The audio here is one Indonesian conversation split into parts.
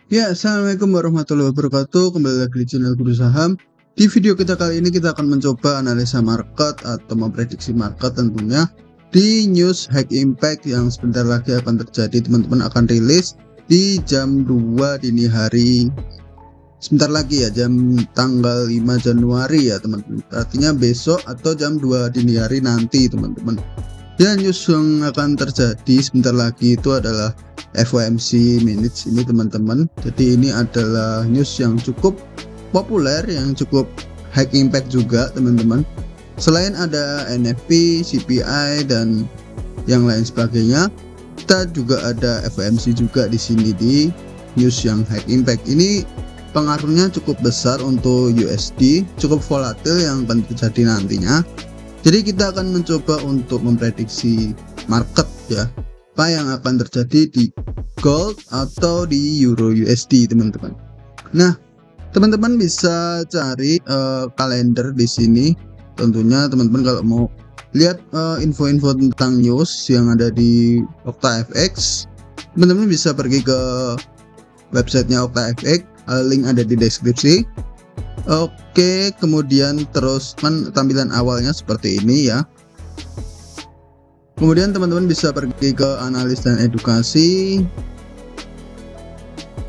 Ya, assalamualaikum warahmatullahi wabarakatuh. Kembali lagi di channel Guru Saham. Di video kita kali ini kita akan mencoba analisa market atau memprediksi market tentunya di news High Impact yang sebentar lagi akan terjadi. Teman-teman akan rilis di jam 2 dini hari. Sebentar lagi ya, jam tanggal 5 Januari ya teman-teman. Artinya besok atau jam 2 dini hari nanti teman-teman. Dan news yang akan terjadi sebentar lagi itu adalah FOMC minutes ini teman-teman. Jadi ini adalah news yang cukup populer, yang cukup high impact juga teman-teman. Selain ada NFP, CPI dan yang lain sebagainya, kita juga ada FOMC juga di sini di news yang high impact. Ini pengaruhnya cukup besar untuk USD, cukup volatil yang akan terjadi nantinya. Jadi kita akan mencoba untuk memprediksi market ya, apa yang akan terjadi di gold atau di euro USD teman-teman. Nah, teman-teman bisa cari kalender di sini. Tentunya teman-teman kalau mau lihat info-info tentang news yang ada di OktaFX, teman-teman bisa pergi ke websitenya OktaFX, link ada di deskripsi. Oke, kemudian terus tampilan awalnya seperti ini ya. Kemudian teman-teman bisa pergi ke analis dan edukasi,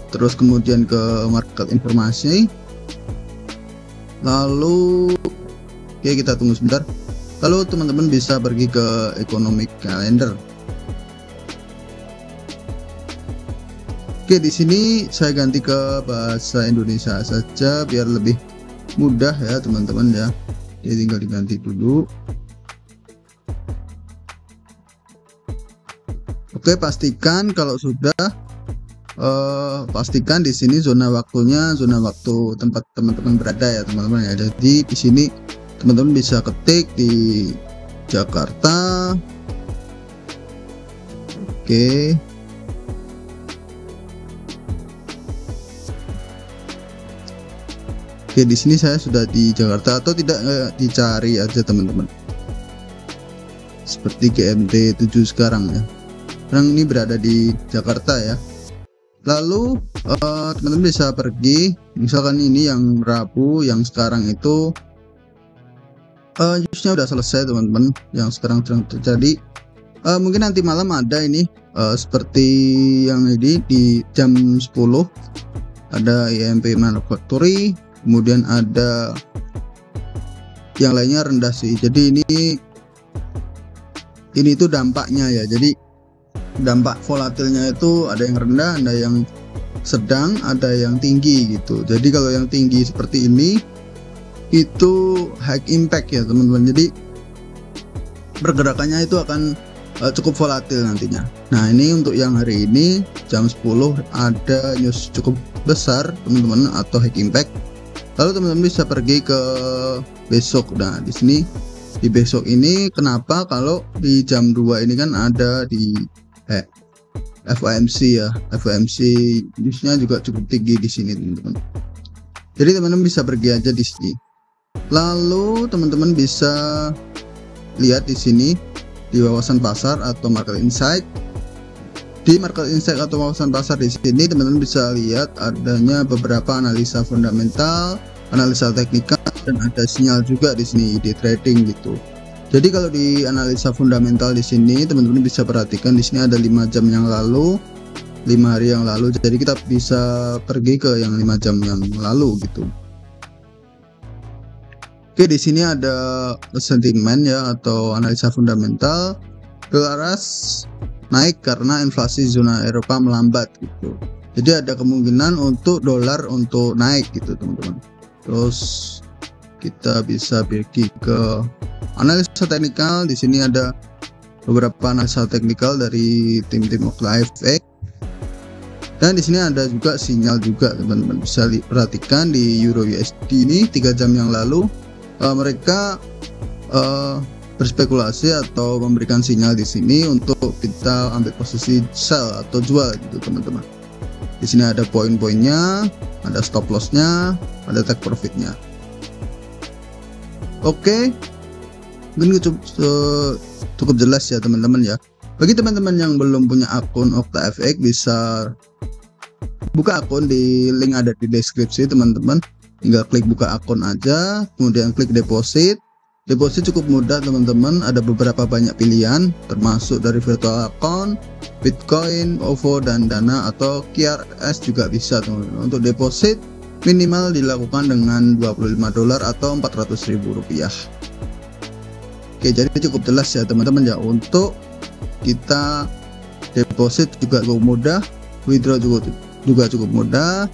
terus kemudian ke market informasi, lalu oke, kita tunggu sebentar. Lalu teman-teman bisa pergi ke economic calendar. Oke, di sini saya ganti ke bahasa Indonesia saja biar lebih mudah ya teman-teman ya. Jadi tinggal diganti dulu. Oke, pastikan kalau sudah pastikan di sini zona waktunya zona waktu tempat teman-teman berada ya teman-teman ya. Jadi di sini teman-teman bisa ketik di Jakarta. Oke. Oke, di sini saya sudah di Jakarta, atau tidak dicari aja teman-teman. Seperti GMT 7 sekarang ya. Sekarang ini berada di Jakarta ya. Lalu teman-teman bisa pergi, misalkan ini yang Rabu, yang sekarang itu newsnya udah selesai teman-teman, yang sekarang sedang terjadi. Mungkin nanti malam ada ini seperti yang ini di jam 10 ada IMP Manufacturing. Kemudian ada yang lainnya rendah sih. Jadi ini tuh dampaknya ya. Jadi dampak volatilnya itu ada yang rendah, ada yang sedang, ada yang tinggi gitu. Jadi kalau yang tinggi seperti ini itu high impact ya teman-teman. Jadi pergerakannya itu akan cukup volatil nantinya. Nah, ini untuk yang hari ini jam 10 ada news cukup besar teman-teman atau high impact. Lalu teman-teman bisa pergi ke besok. Nah, di sini di besok ini kenapa kalau di jam 2 ini kan ada di FOMC ya. FOMC newsnya juga cukup tinggi di sini teman-teman. Jadi teman-teman bisa pergi aja di sini. Lalu teman-teman bisa lihat di sini di wawasan pasar atau market insight. Di market insight atau wawasan pasar di sini teman-teman bisa lihat adanya beberapa analisa fundamental, analisa teknikal, dan ada sinyal juga di sini di trading gitu. Jadi kalau di analisa fundamental di sini teman-teman bisa perhatikan di sini ada 5 jam yang lalu, 5 hari yang lalu. Jadi kita bisa pergi ke yang 5 jam yang lalu gitu. Oke, di sini ada sentimen ya atau analisa fundamental. Dolar AS naik karena inflasi zona Eropa melambat gitu. Jadi ada kemungkinan untuk dolar untuk naik gitu teman-teman. Terus kita bisa pergi ke analisa teknikal. Di sini ada beberapa analisa teknikal dari tim-tim OktaFX. Dan di sini ada juga sinyal juga teman-teman. Bisa perhatikan di Euro USD ini 3 jam yang lalu mereka berspekulasi atau memberikan sinyal di sini untuk kita ambil posisi sell atau jual gitu teman-teman. Di sini ada poin-poinnya, ada stop lossnya, ada take profitnya. Oke, mungkin cukup jelas ya teman-teman ya. Bagi teman-teman yang belum punya akun OktaFX bisa buka akun, di link ada di deskripsi teman-teman. Tinggal klik buka akun aja, kemudian klik deposit. Deposit cukup mudah teman-teman, ada beberapa banyak pilihan termasuk dari virtual account, Bitcoin, OVO, dan Dana atau QRS juga bisa teman-teman. Untuk deposit minimal dilakukan dengan $25 atau Rp400.000. Oke, jadi cukup jelas ya teman-teman ya, untuk kita deposit juga cukup mudah, withdraw juga cukup mudah.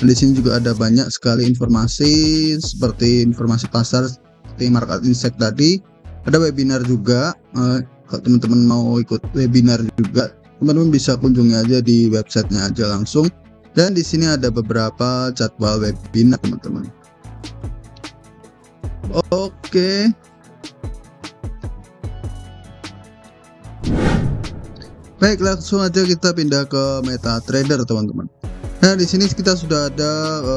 Di sini juga ada banyak sekali informasi seperti informasi pasar seperti market insight tadi. Ada webinar juga, kalau teman-teman mau ikut webinar juga teman-teman bisa kunjungi aja di websitenya aja langsung. Dan di sini ada beberapa jadwal webinar teman-teman. Oke. Baik, langsung aja kita pindah ke MetaTrader teman-teman. Nah, di sini kita sudah ada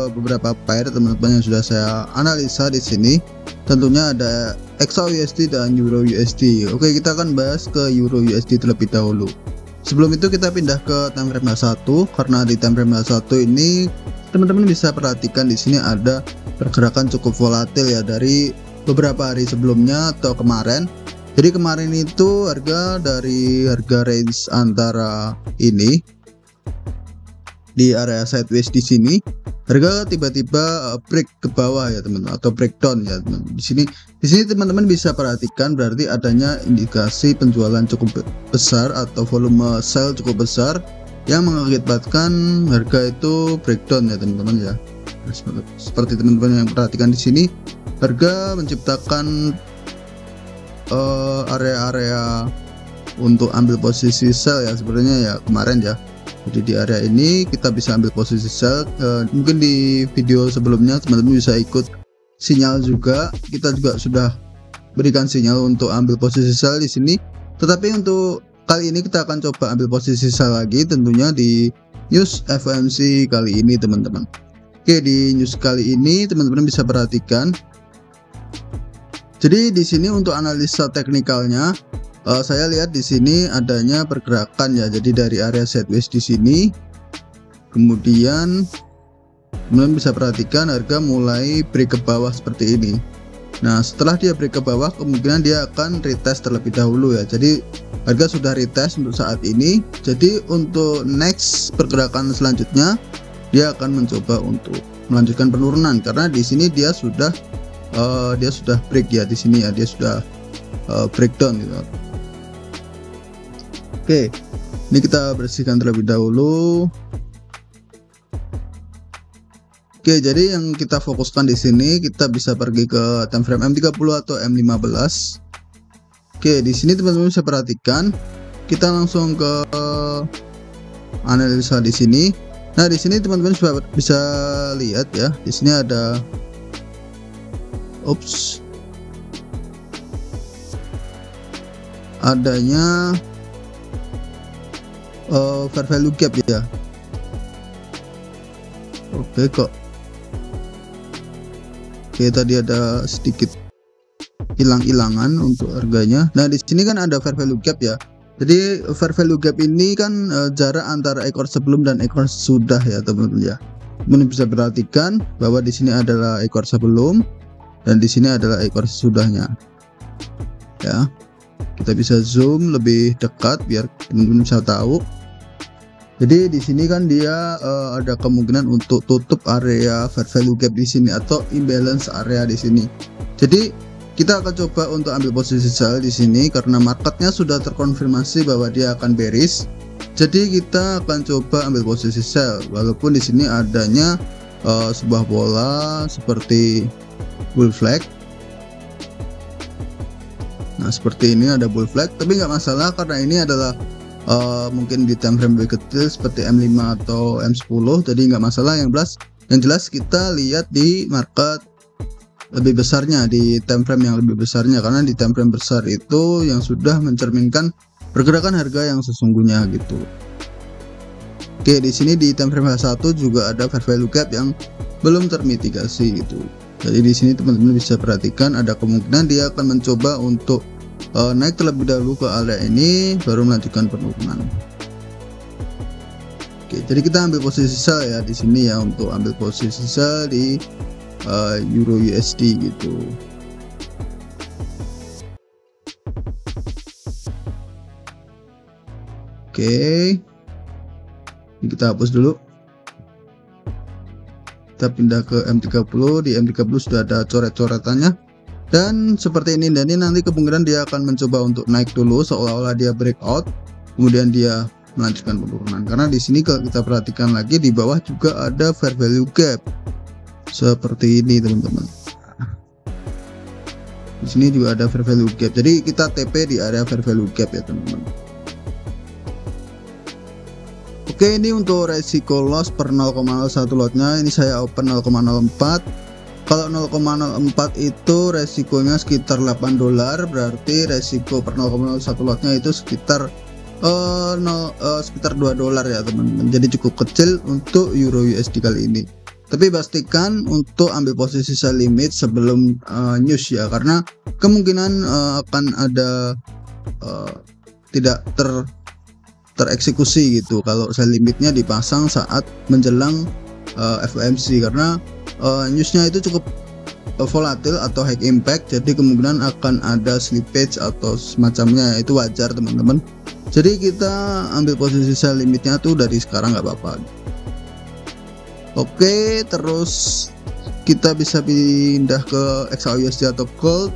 beberapa pair teman-teman yang sudah saya analisa di sini. Tentunya ada XAUUSD dan EURUSD. Oke, kita akan bahas ke EURUSD terlebih dahulu. Sebelum itu kita pindah ke time frame 1, karena di time frame 1 ini teman-teman bisa perhatikan di sini ada pergerakan cukup volatil ya dari beberapa hari sebelumnya atau kemarin. Jadi kemarin itu harga range antara ini di area sideways di sini, harga tiba-tiba break ke bawah ya teman-teman, atau breakdown ya teman-teman. Di sini teman-teman bisa perhatikan berarti adanya indikasi penjualan cukup besar atau volume sell cukup besar yang mengakibatkan harga itu breakdown ya teman-teman ya. Seperti teman-teman yang perhatikan di sini, harga menciptakan area-area untuk ambil posisi sell ya sebenarnya ya kemarin ya. Jadi di area ini kita bisa ambil posisi sell. Mungkin di video sebelumnya teman-teman bisa ikut sinyal juga. Kita juga sudah berikan sinyal untuk ambil posisi sell di sini. Tetapi untuk kali ini kita akan coba ambil posisi sell lagi, tentunya di news FOMC kali ini teman-teman. Oke, di news kali ini teman-teman bisa perhatikan. Jadi di sini untuk analisa teknikalnya, saya lihat di sini adanya pergerakan ya. Jadi dari area sideways di sini, kemudian teman-teman bisa perhatikan harga mulai break ke bawah seperti ini. Nah, setelah dia break ke bawah, kemungkinan dia akan retest terlebih dahulu ya. Jadi harga sudah retest untuk saat ini. Jadi untuk next pergerakan selanjutnya, dia akan mencoba untuk melanjutkan penurunan karena di sini dia sudah break ya di sini ya, dia sudah breakdown gitu. Oke, ini kita bersihkan terlebih dahulu. Oke, jadi yang kita fokuskan di sini kita bisa pergi ke time frame M30 atau M15. Oke, di sini teman-teman bisa perhatikan, kita langsung ke analisa di sini. Nah, di sini teman-teman bisa lihat ya, di sini ada adanya fair value gap ya. Oke, tadi ada sedikit hilang-hilangan untuk harganya. Nah, di sini kan ada fair value gap ya. Jadi fair value gap ini kan jarak antara ekor sebelum dan ekor sudah ya teman-teman ya. Teman bisa perhatikan bahwa di sini adalah ekor sebelum dan di sini adalah ekor sesudahnya. Ya. Kita bisa zoom lebih dekat biar teman-teman bisa tahu. Jadi di sini kan dia ada kemungkinan untuk tutup area fair value gap di sini atau imbalance area di sini. Jadi kita akan coba untuk ambil posisi sell di sini karena marketnya sudah terkonfirmasi bahwa dia akan bearish. Jadi kita akan coba ambil posisi sell walaupun di sini adanya sebuah bola seperti bull flag. Nah, seperti ini ada bull flag, tapi nggak masalah karena ini adalah mungkin di time frame lebih kecil seperti M5 atau M10, jadi nggak masalah. Yang jelas kita lihat di market lebih besarnya, di time frame yang lebih besarnya, karena di time frame besar itu yang sudah mencerminkan pergerakan harga yang sesungguhnya gitu. Oke, di sini di time frame 1 juga ada fair value gap yang belum termitigasi gitu. Jadi di sini teman-teman bisa perhatikan ada kemungkinan dia akan mencoba untuk naik terlebih dahulu ke area ini baru melanjutkan penurunan. Oke, jadi kita ambil posisi sell ya di sini ya, untuk ambil posisi sell di Euro USD gitu. Oke, ini kita hapus dulu. Kita pindah ke M30. Di M30 sudah ada coret-coretannya, dan seperti ini. Dan ini nanti kemungkinan dia akan mencoba untuk naik dulu seolah-olah dia breakout, kemudian dia melanjutkan penurunan. Karena di sini kalau kita perhatikan lagi, di bawah juga ada fair value gap seperti ini teman-teman. Di sini juga ada fair value gap, jadi kita TP di area fair value gap ya teman-teman. Oke, ini untuk resiko loss per 0,01 lotnya, ini saya open 0,04. Kalau 0,04 itu resikonya sekitar $8, berarti resiko per 0,01 lotnya itu sekitar sekitar $2 ya teman-teman. Jadi cukup kecil untuk Euro USD kali ini. Tapi pastikan untuk ambil posisi sell limit sebelum news ya, karena kemungkinan akan ada tidak tereksekusi gitu kalau sell limitnya dipasang saat menjelang FOMC, karena newsnya itu cukup volatil atau high impact, jadi kemungkinan akan ada slippage atau semacamnya, itu wajar teman-teman. Jadi kita ambil posisi sell limitnya tuh dari sekarang nggak apa-apa. Oke, terus kita bisa pindah ke XAUUSD atau gold.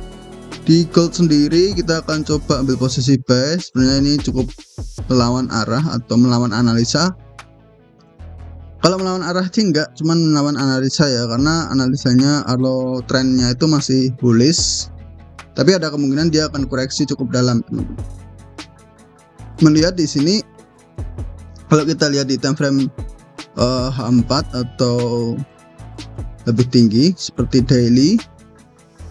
Di gold sendiri kita akan coba ambil posisi buy. Sebenarnya ini cukup melawan arah atau melawan analisa. Kalau melawan arah sih enggak, cuman melawan analisa ya, karena analisanya atau trennya itu masih bullish, tapi ada kemungkinan dia akan koreksi cukup dalam. Melihat di sini, kalau kita lihat di time frame H4 atau lebih tinggi seperti daily.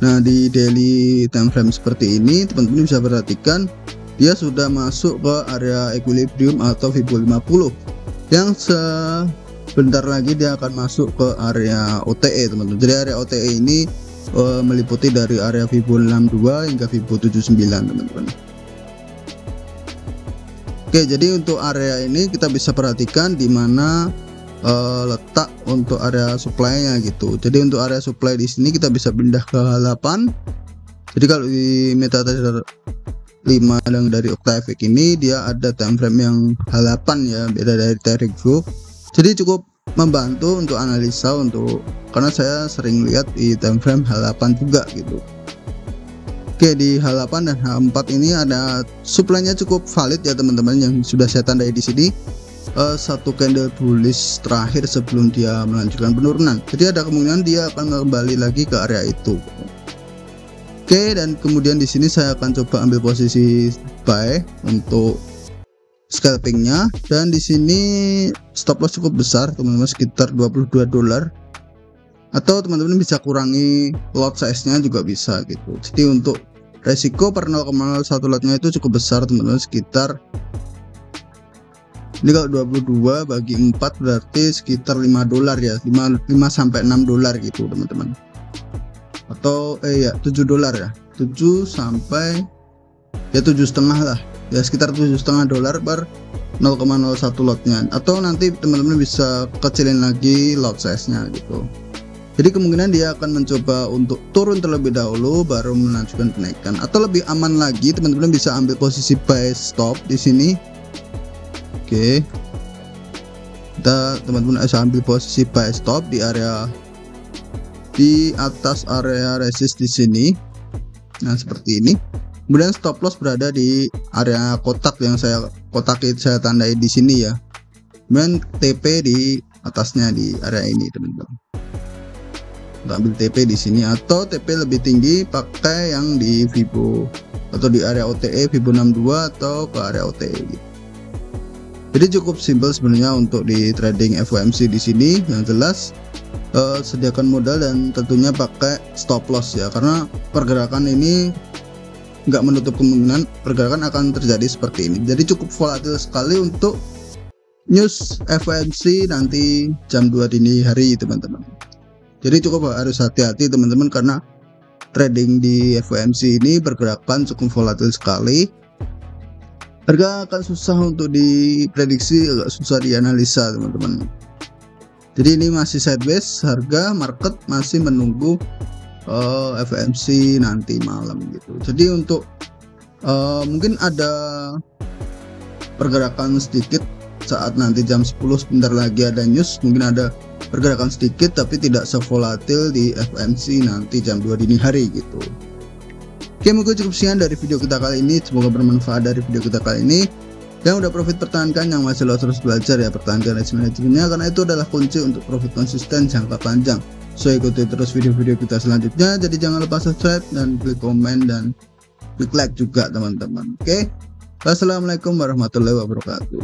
Nah, di daily time frame seperti ini teman-teman bisa perhatikan dia sudah masuk ke area equilibrium atau Fibo 50, yang sebentar lagi dia akan masuk ke area OTE teman-teman. Jadi area OTE ini meliputi dari area Fibo 62 hingga Fibo 79 teman-teman. Oke, jadi untuk area ini kita bisa perhatikan di mana letak untuk area supply-nya gitu. Jadi untuk area supply di sini kita bisa pindah ke H8. Jadi kalau di MetaTrader 5 yang dari Octavic ini dia ada time frame yang H8 ya, beda dari Tarik View. Jadi cukup membantu untuk analisa, karena saya sering lihat di time frame H8 juga gitu. Oke, di H8 dan H4 ini ada supply-nya cukup valid ya teman-teman, yang sudah saya tandai di sini. Satu candle bullish terakhir sebelum dia melanjutkan penurunan, jadi ada kemungkinan dia akan kembali lagi ke area itu. Oke, dan kemudian di sini saya akan coba ambil posisi buy untuk scalpingnya, dan di sini stop loss cukup besar teman-teman, sekitar $22, atau teman-teman bisa kurangi lot size nya juga bisa gitu. Jadi untuk resiko per 0,01 lotnya itu cukup besar teman-teman, sekitar ini kalau 22 bagi 4 berarti sekitar $5 ya, 5 sampai $6 gitu teman-teman, atau ya $7 ya, 7 sampai ya 7,5 lah ya, sekitar $7,5 per 0,01 lotnya, atau nanti teman-teman bisa kecilin lagi lot size nya gitu. Jadi kemungkinan dia akan mencoba untuk turun terlebih dahulu baru melanjutkan kenaikan, atau lebih aman lagi teman-teman bisa ambil posisi buy stop di sini. Oke, kita teman-teman bisa ambil posisi buy stop di area di atas area resist di sini. Nah, seperti ini. Kemudian stop loss berada di area kotak yang saya tandai di sini ya. Kemudian TP di atasnya di area ini teman-teman. Kita ambil TP di sini, atau TP lebih tinggi pakai yang di Fibo atau di area OTE Fibo 62 atau ke area OTE gitu. Jadi cukup simpel sebenarnya untuk di trading FOMC di sini. Yang jelas sediakan modal dan tentunya pakai stop loss ya, karena pergerakan ini nggak menutup kemungkinan pergerakan akan terjadi seperti ini. Jadi cukup volatil sekali untuk news FOMC nanti jam 2 dini hari teman-teman. Jadi cukup harus hati-hati teman-teman, karena trading di FOMC ini pergerakan cukup volatil sekali. Harga akan susah untuk diprediksi, agak susah dianalisa teman-teman. Jadi ini masih sideways, harga market masih menunggu FOMC nanti malam gitu. Jadi untuk mungkin ada pergerakan sedikit saat nanti jam 10 sebentar lagi ada news, mungkin ada pergerakan sedikit tapi tidak sevolatil di FOMC nanti jam 2 dini hari gitu. Oke, mungkin cukup sekian dari video kita kali ini. Semoga bermanfaat dari video kita kali ini. Yang udah profit pertahankan, yang masih lo terus belajar ya pertahankan risk manajemennya, karena itu adalah kunci untuk profit konsisten jangka panjang. So ikuti terus video-video kita selanjutnya. Jadi jangan lupa subscribe dan klik komen dan klik like juga teman-teman. Oke, wassalamualaikum warahmatullahi wabarakatuh.